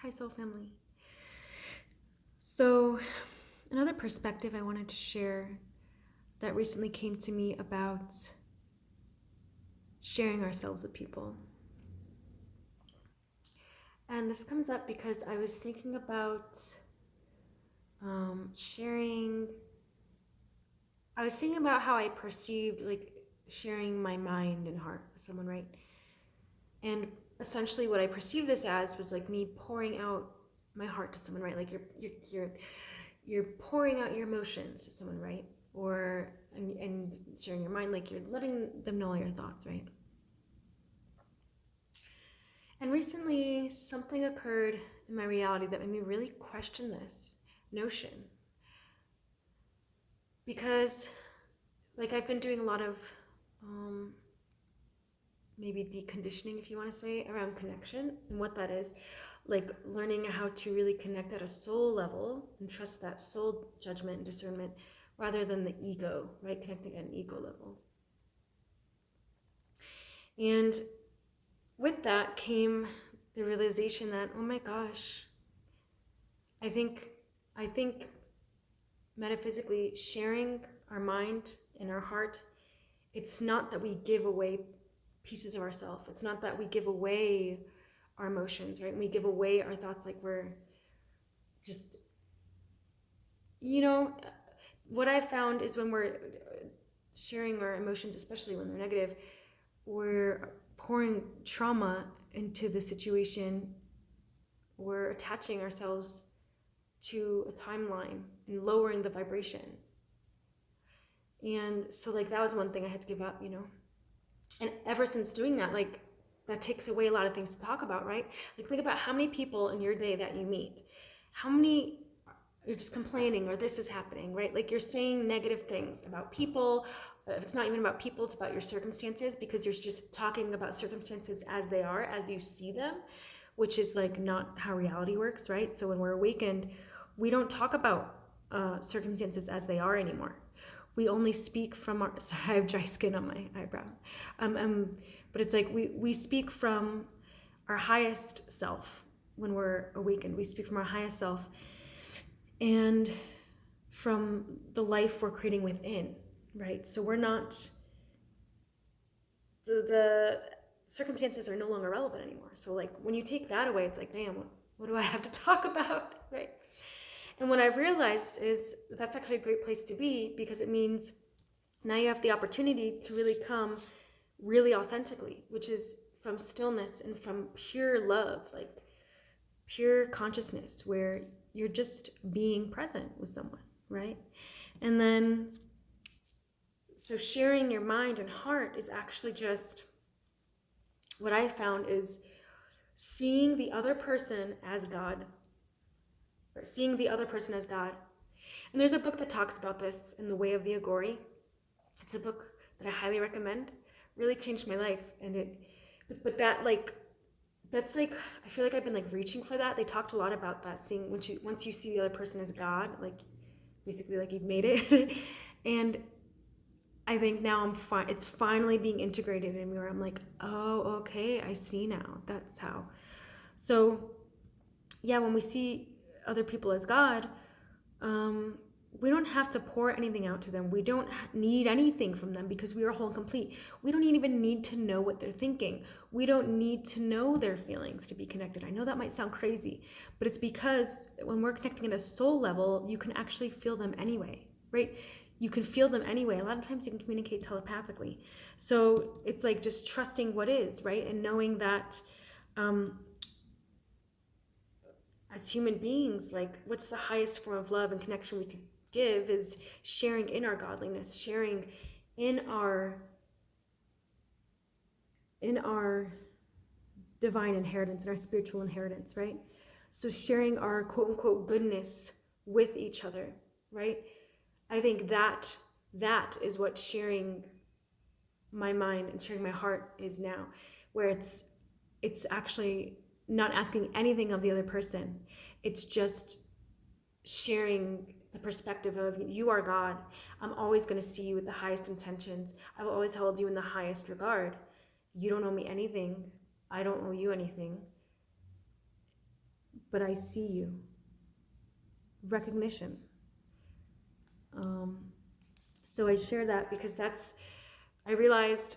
Hi, Soul Family. So, another perspective I wanted to share that recently came to me about sharing ourselves with people. And this comes up because I was thinking about sharing. I was thinking about how I perceived sharing my mind and heart with someone, right? And essentially, what I perceived this as was like me pouring out my heart to someone, right? Like you're pouring out your emotions to someone, right? Or and sharing your mind, like you're letting them know all your thoughts, right? And recently, something occurred in my reality that made me really question this notion, because I've been doing a lot of maybe deconditioning, if you want to say, around connection and what that is, like learning how to really connect at a soul level and trust that soul judgment and discernment rather than the ego, right? Connecting at an ego level. And with that came the realization that, oh my gosh, I think metaphysically sharing our mind and our heart, it's not that we give away pieces of ourselves. It's not that we give away our emotions, right? We give away our thoughts, like we're just, what I found is when we're sharing our emotions, especially when they're negative, we're pouring trauma into the situation. We're attaching ourselves to a timeline and lowering the vibration. And so that was one thing I had to give up, And ever since doing that, that takes away a lot of things to talk about, right? Like think about how many people in your day that you meet. How many you're just complaining or this is happening, right? Like you're saying negative things about people. If it's not even about people, it's about your circumstances, because you're just talking about circumstances as they are, as you see them, which is not how reality works, right? So when we're awakened, we don't talk about circumstances as they are anymore. We only speak from our, sorry, I have dry skin on my eyebrow. But it's like we speak from our highest self. When we're awakened, we speak from our highest self and from the life we're creating within, right? So we're not, the circumstances are no longer relevant anymore. So when you take that away, it's like, damn, what do I have to talk about, right? And what I've realized is that's actually a great place to be, because it means now you have the opportunity to really come really authentically, which is from stillness and from pure love, like pure consciousness, where you're just being present with someone, right? And then, so sharing your mind and heart is actually just, what I found is seeing the other person as God, or seeing the other person as God. And there's a book that talks about this, in The Way of the Agori. It's a book that I highly recommend. Really changed my life. And but that that's I feel like I've been reaching for that. They talked a lot about that, seeing once you see the other person as God, basically you've made it. And I think now I'm fine. It's finally being integrated in me, where I'm like, oh, okay, I see now. That's how. So yeah, when we see other people as God, we don't have to pour anything out to them. We don't need anything from them, because we are whole and complete. We don't even need to know what they're thinking. We don't need to know their feelings to be connected. I know that might sound crazy, but it's because when we're connecting at a soul level, you can actually feel them anyway, right? You can feel them anyway. A lot of times you can communicate telepathically. So it's just trusting what is, right? And knowing that as human beings, what's the highest form of love and connection we could give is sharing in our godliness, sharing in our divine inheritance, in our spiritual inheritance, right? So sharing our quote unquote goodness with each other, right? I think that is what sharing my mind and sharing my heart is now, where it's actually not asking anything of the other person. It's just sharing the perspective of, you are God. I'm always going to see you with the highest intentions. I've always held you in the highest regard. You don't owe me anything. I don't owe you anything. but I see you. Recognition. So I share that because I realized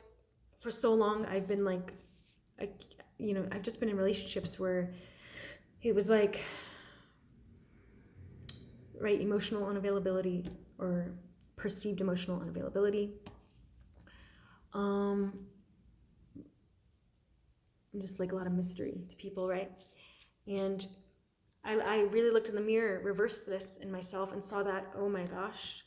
for so long I've been like, I've just been in relationships where it was like, right, emotional unavailability or perceived emotional unavailability. Just like a lot of mystery to people, right? And I really looked in the mirror, reversed this in myself, and saw that, oh my gosh,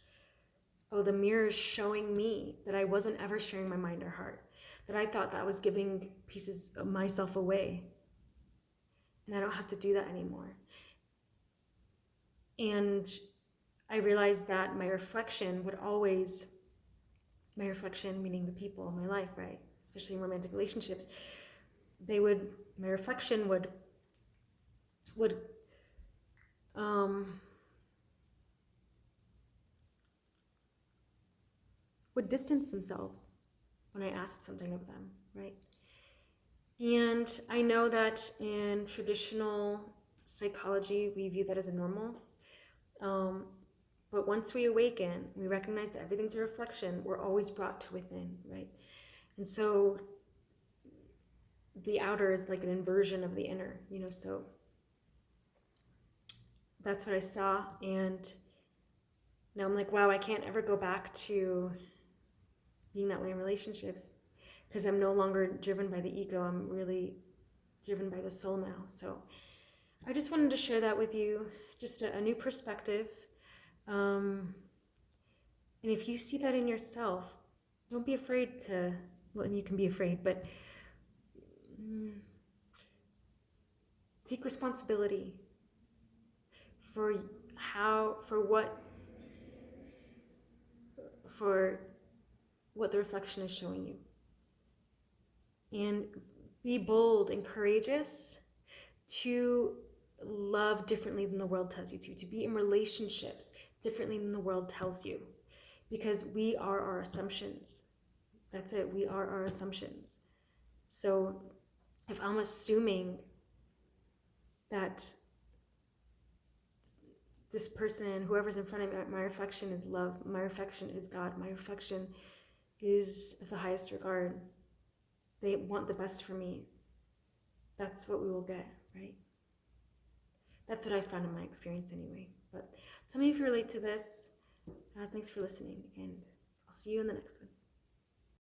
the mirror is showing me that I wasn't ever sharing my mind or heart, that I thought that I was giving pieces of myself away. And I don't have to do that anymore. And I realized that my reflection meaning the people in my life, right? Especially in romantic relationships, my reflection would distance themselves when I asked something of them, right? And I know that in traditional psychology, we view that as a normal. But once we awaken, we recognize that everything's a reflection. We're always brought to within, right? And so the outer is like an inversion of the inner, so that's what I saw. And now I'm like, wow, I can't ever go back to being that way in relationships because I'm no longer driven by the ego. I'm really driven by the soul now. So I just wanted to share that with you, just a new perspective. And if you see that in yourself, don't be afraid to, well, you can be afraid, but take responsibility for what the reflection is showing you. And be bold and courageous to love differently than the world tells you to be in relationships differently than the world tells you. Because we are our assumptions. That's it, we are our assumptions. So if I'm assuming that this person, whoever's in front of me, my reflection is love, my reflection is God, my reflection is of the highest regard, they want the best for me, that's what we will get, right? That's what I found in my experience anyway. But tell me if you relate to this. Thanks for listening, and I'll see you in the next one.